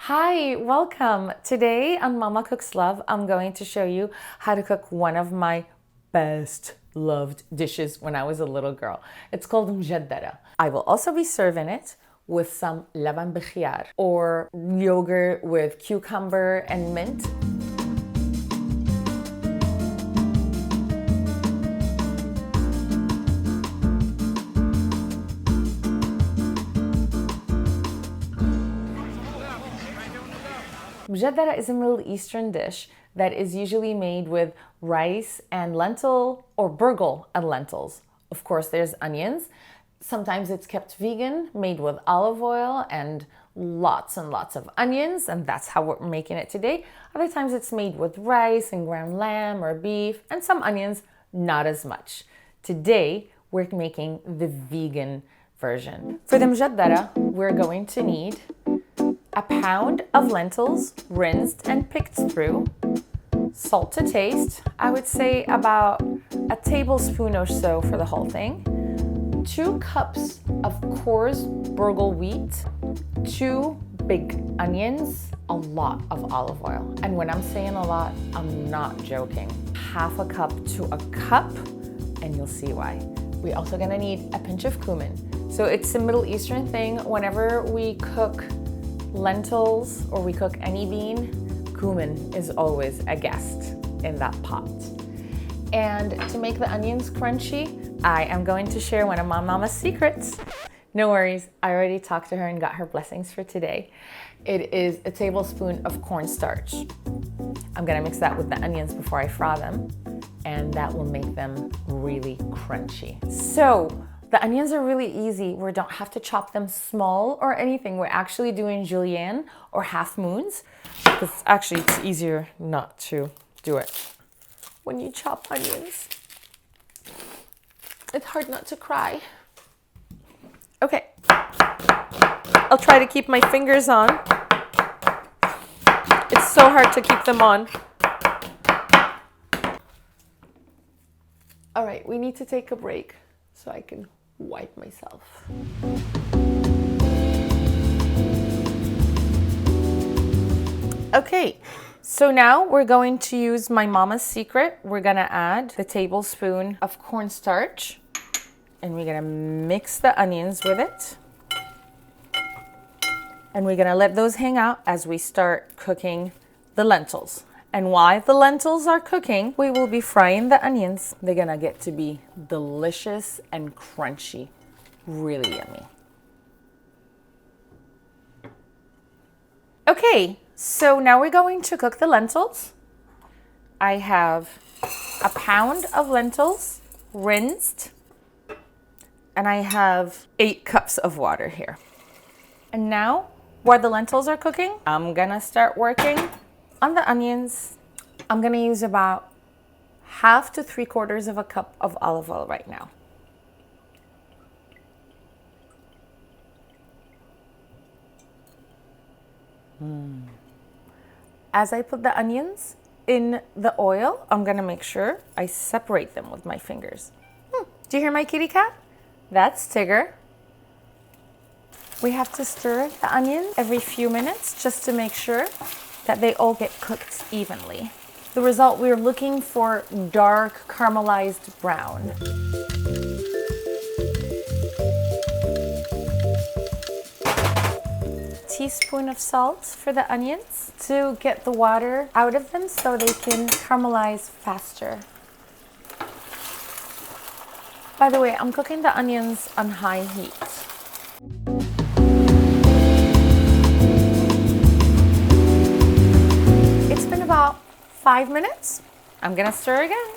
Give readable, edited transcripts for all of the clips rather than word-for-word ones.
Hi, welcome. Today on Mama Cooks Love, I'm going to show you how to cook one of my best loved dishes when I was a little girl. It's called Mjeddarah. I will also be serving it with some Laban Khyar or yogurt with cucumber and mint. Mjedrah is a Middle Eastern dish that is usually made with rice and lentil or burgle and lentils. Of course, there's onions. Sometimes it's kept vegan, made with olive oil and lots of onions, and that's how we're making it today. Other times it's made with rice and ground lamb or beef and some onions, not as much. Today, we're making the vegan version. For the mjeddarah, we're going to need a pound of lentils, rinsed and picked through, salt to taste, I would say about a tablespoon or so for the whole thing, 2 cups of coarse burgle wheat, 2 big onions, a lot of olive oil. And when I'm saying a lot, I'm not joking. Half a cup to a cup, and you'll see why. We're also gonna need a pinch of cumin. So it's a Middle Eastern thing. Whenever we cook lentils or we cook any bean, cumin is always a guest in that pot. And to make the onions crunchy, I am going to share one of my mama's secrets. No worries, I already talked to her and got her blessings for today. It is a tablespoon of cornstarch. I'm gonna mix that with the onions before I fry them, and that will make them really crunchy. So, the onions are really easy. We don't have to chop them small or anything. We're actually doing julienne or half moons, because actually it's easier not to do it. When you chop onions, it's hard not to cry. Okay, I'll try to keep my fingers on. It's so hard to keep them on. All right, we need to take a break so I can wipe myself. Okay, so now we're going to use my mama's secret. We're gonna add the tablespoon of cornstarch and we're gonna mix the onions with it. And we're gonna let those hang out as we start cooking the lentils. And while the lentils are cooking, we will be frying the onions. They're gonna get to be delicious and crunchy, really yummy. Okay, so now we're going to cook the lentils. I have a pound of lentils, rinsed, and I have 8 cups of water here. And now, while the lentils are cooking, I'm gonna start working on the onions. I'm gonna use about 1/2 to 3/4 of a cup of olive oil right now. As I put the onions in the oil, I'm gonna make sure I separate them with my fingers. Do you hear my kitty cat? That's Tigger. We have to stir the onions every few minutes just to make sure that they all get cooked evenly. The result, we're looking for dark caramelized brown. Teaspoon of salt for the onions to get the water out of them so they can caramelize faster. By the way, I'm cooking the onions on high heat. It's been about 5 minutes. I'm gonna stir again.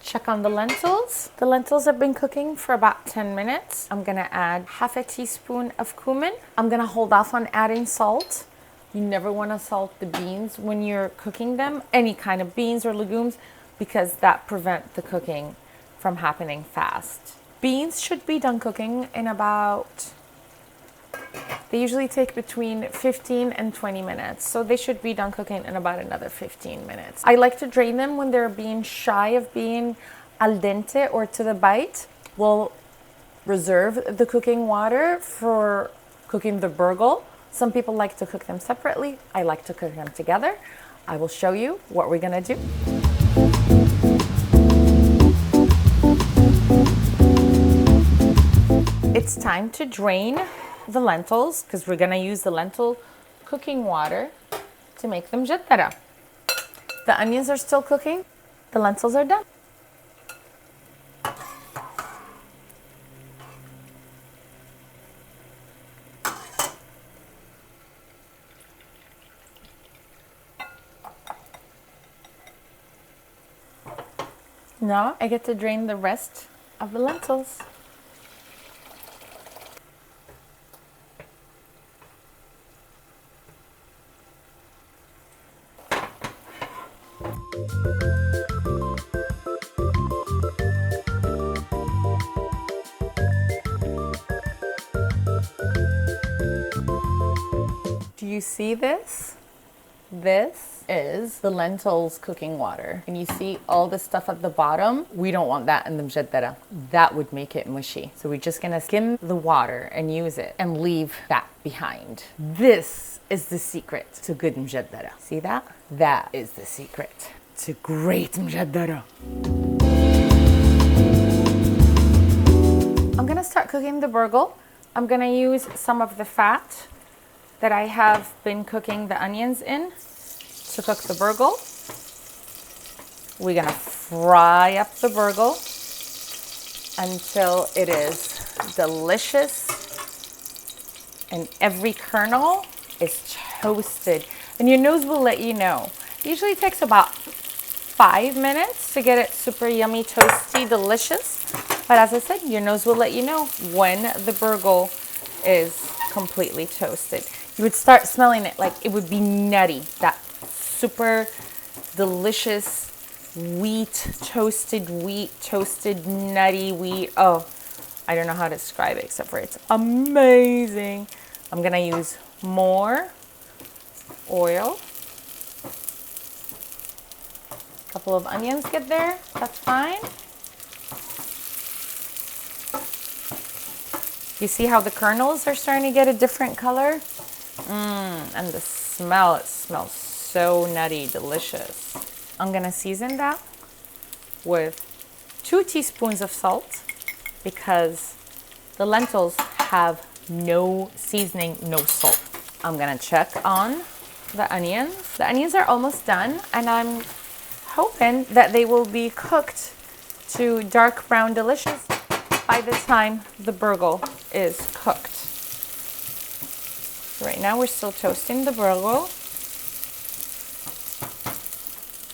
Check on the lentils. The lentils have been cooking for about 10 minutes. I'm gonna add 1/2 teaspoon of cumin. I'm gonna hold off on adding salt. You never wanna salt the beans when you're cooking them, any kind of beans or legumes, because that prevents the cooking from happening fast. Beans should be done cooking in about They usually take between 15 and 20 minutes, so they should be done cooking in about another 15 minutes. I like to drain them when they're being shy of being al dente or to the bite. We'll reserve the cooking water for cooking the burgle. Some people like to cook them separately. I like to cook them together. I will show you what we're gonna do. It's time to drain the lentils because we're gonna use the lentil cooking water to make the mjeddarah. The onions are still cooking. The lentils are done. Now I get to drain the rest of the lentils. Do you see this? This is the lentils cooking water. And you see all the stuff at the bottom? We don't want that in the mjeddarah. That would make it mushy. So we're just gonna skim the water and use it and leave that behind. This is the secret to good mjeddarah. See that? That is the secret to great mjeddarah. I'm gonna start cooking the burgle. I'm gonna use some of the fat that I have been cooking the onions in to cook the burgle. We're gonna fry up the burgle until it is delicious and every kernel is toasted. And your nose will let you know. It usually takes about 5 minutes to get it super yummy, toasty, delicious. But as I said, your nose will let you know when the burgle is completely toasted. You would start smelling it like it would be nutty, that super delicious toasted nutty wheat. Oh, I don't know how to describe it except for it's amazing. I'm gonna use more oil. A couple of onions get there, that's fine. You see how the kernels are starting to get a different color? And the smell, it smells so nutty, delicious. I'm gonna season that with 2 teaspoons of salt because the lentils have no seasoning, no salt. I'm gonna check on the onions. The onions are almost done and I'm hoping that they will be cooked to dark brown delicious by the time the burgle is cooked. Right now we're still toasting the burgle.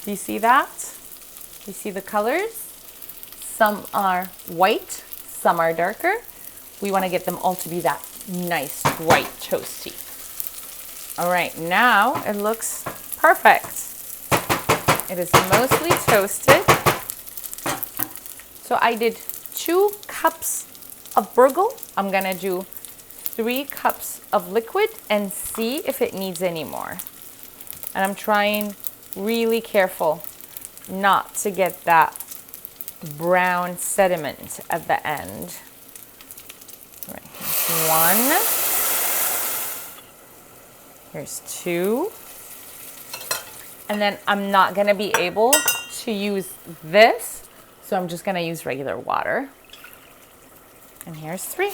Do you see that? Do you see the colors? Some are white, some are darker. We want to get them all to be that nice white toasty. All right, now it looks perfect. It is mostly toasted. So I did 2 cups of burgle. I'm gonna do 3 cups of liquid and see if it needs any more. And I'm trying really careful not to get that brown sediment at the end. All right, here's 1. Here's 2. And then I'm not gonna be able to use this, so I'm just gonna use regular water. And here's 3.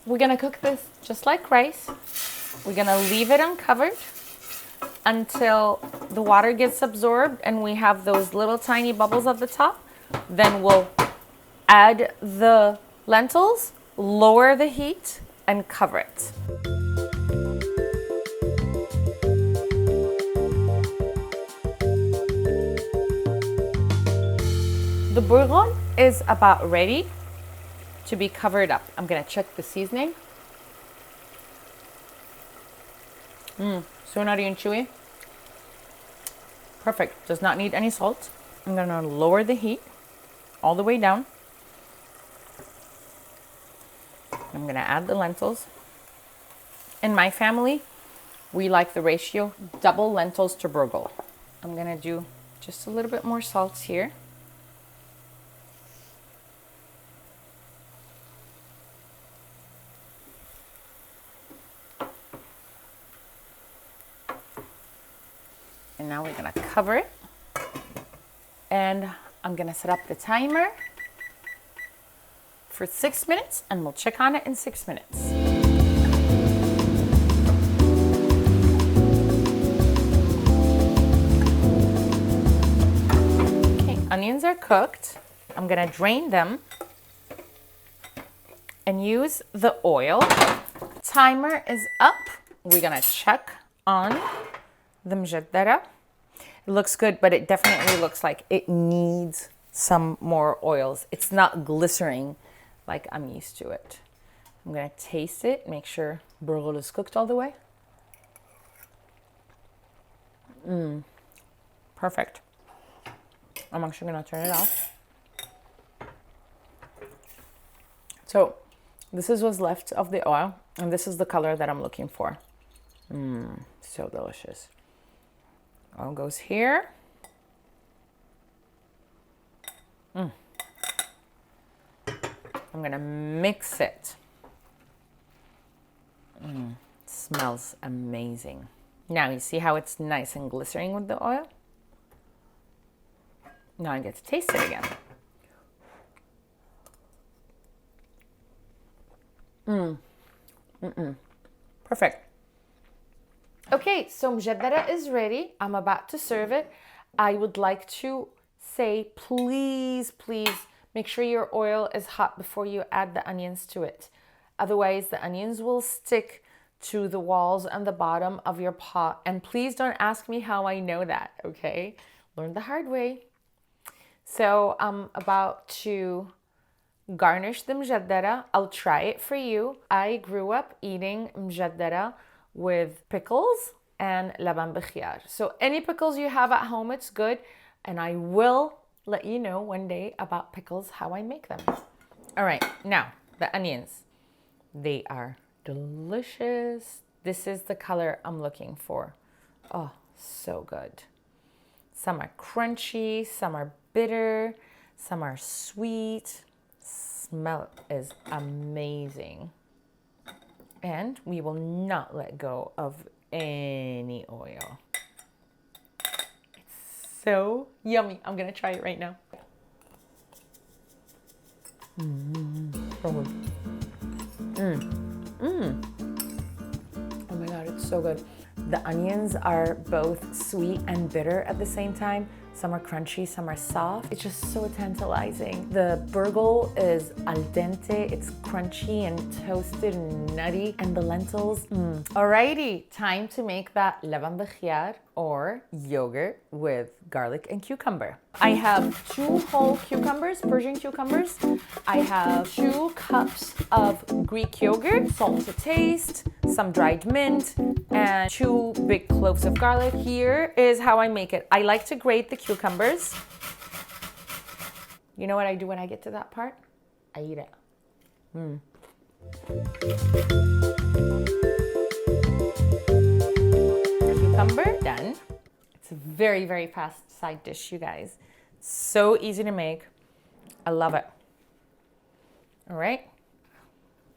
We're gonna cook this just like rice. We're gonna leave it uncovered until the water gets absorbed and we have those little tiny bubbles at the top. Then we'll add the lentils, lower the heat, and cover it. The burgle is about ready to be covered up. I'm gonna check the seasoning. So nutty and chewy. Perfect, does not need any salt. I'm gonna lower the heat all the way down. I'm gonna add the lentils. In my family, we like the ratio double lentils to burgle. I'm gonna do just a little bit more salt here. And now we're gonna cover it. And I'm gonna set up the timer for 6 minutes, and we'll check on it in 6 minutes. Okay, onions are cooked. I'm gonna drain them and use the oil. Timer is up. We're gonna check on the mjeddarah. It looks good, but it definitely looks like it needs some more oils. It's not glycering like I'm used to it. I'm gonna taste it, make sure burgle is cooked all the way. Perfect. I'm actually gonna turn it off. So this is what's left of the oil, and this is the color that I'm looking for. So delicious. Oil goes here. I'm gonna mix it. Smells amazing. Now you see how it's nice and glycering with the oil? Now I get to taste it again. Perfect. Okay, so mjeddarah is ready. I'm about to serve it. I would like to say, please, please make sure your oil is hot before you add the onions to it. Otherwise, the onions will stick to the walls and the bottom of your pot. And please don't ask me how I know that, okay? Learn the hard way. So I'm about to garnish the mjeddarah. I'll try it for you. I grew up eating mjeddarah with pickles and Laban Khyar. So any pickles you have at home, it's good. And I will let you know one day about pickles, how I make them. All right, now the onions. They are delicious. This is the color I'm looking for. Oh, so good. Some are crunchy, some are bitter, some are sweet. Smell is amazing. And we will not let go of any oil. It's so yummy. I'm gonna try it right now. So good. Oh my God, it's so good. The onions are both sweet and bitter at the same time. Some are crunchy, some are soft. It's just so tantalizing. The burgle is al dente. It's crunchy and toasted and nutty. And the lentils, Alrighty, time to make that Laban Khyar or yogurt with garlic and cucumber. I have 2 whole cucumbers, Persian cucumbers. I have 2 cups of Greek yogurt, salt to taste, some dried mint, and 2 big cloves of garlic. Here is how I make it. I like to grate the cucumbers. You know what I do when I get to that part? I eat it. Cucumber, done. It's a very, very fast side dish, you guys. So easy to make. I love it. All right.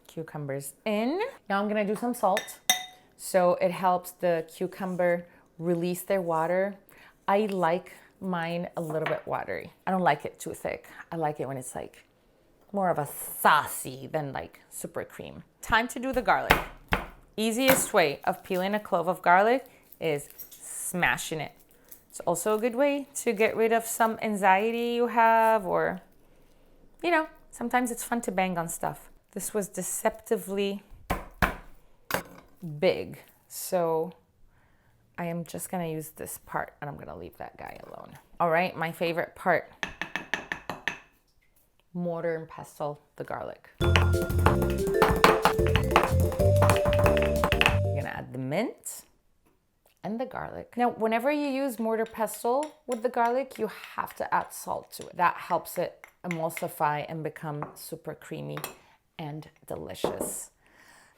Cucumbers in. Now I'm gonna do some salt. So it helps the cucumber release their water. I like mine a little bit watery. I don't like it too thick. I like it when it's like more of a saucy than like super cream. Time to do the garlic. Easiest way of peeling a clove of garlic is smashing it. It's also a good way to get rid of some anxiety you have, or, you know, sometimes it's fun to bang on stuff. This was deceptively big, so I am just gonna use this part and I'm gonna leave that guy alone. All right, my favorite part. Mortar and pestle the garlic. I'm gonna add the mint and the garlic. Now, whenever you use mortar pestle with the garlic, you have to add salt to it. That helps it emulsify and become super creamy and delicious.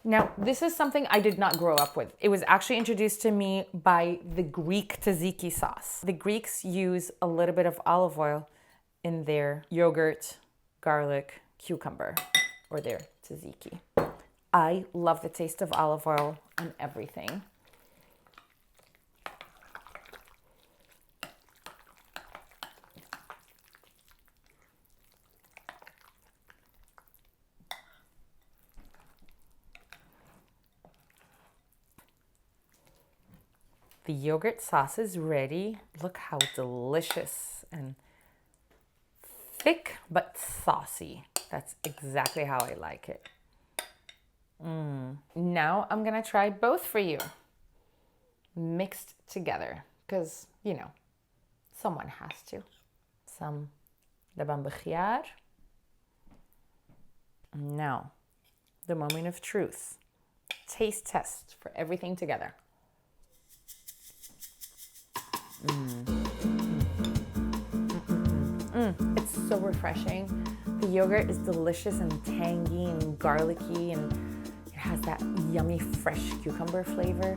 Now, this is something I did not grow up with. It was actually introduced to me by the Greek tzatziki sauce. The Greeks use a little bit of olive oil in their yogurt, garlic, cucumber, or their tzatziki. I love the taste of olive oil on everything. The yogurt sauce is ready. Look how delicious and thick but saucy. That's exactly how I like it. Now I'm gonna try both for you, mixed together, because, you know, someone has to. Some Laban Khyar. Now, the moment of truth. Taste test for everything together. It's so refreshing. The yogurt is delicious and tangy and garlicky, and it has that yummy fresh cucumber flavor.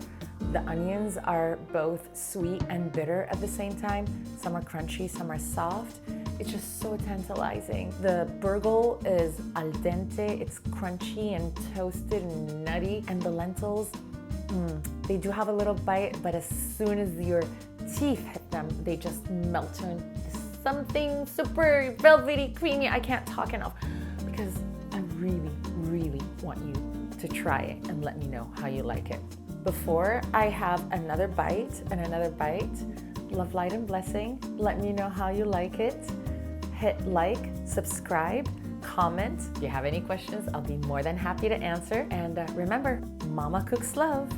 The onions are both sweet and bitter at the same time. Some are crunchy, some are soft. It's just so tantalizing. The burgle is al dente. It's crunchy and toasted and nutty. And the lentils, they do have a little bite, but as soon as your teeth hit them, they just melt into something super velvety, creamy. I can't talk enough because I really, really want you to try it and let me know how you like it. Before I have another bite and another bite, love, light, and blessing. Let me know how you like it. Hit like, subscribe, comment. If you have any questions, I'll be more than happy to answer. And remember, Mama cooks love.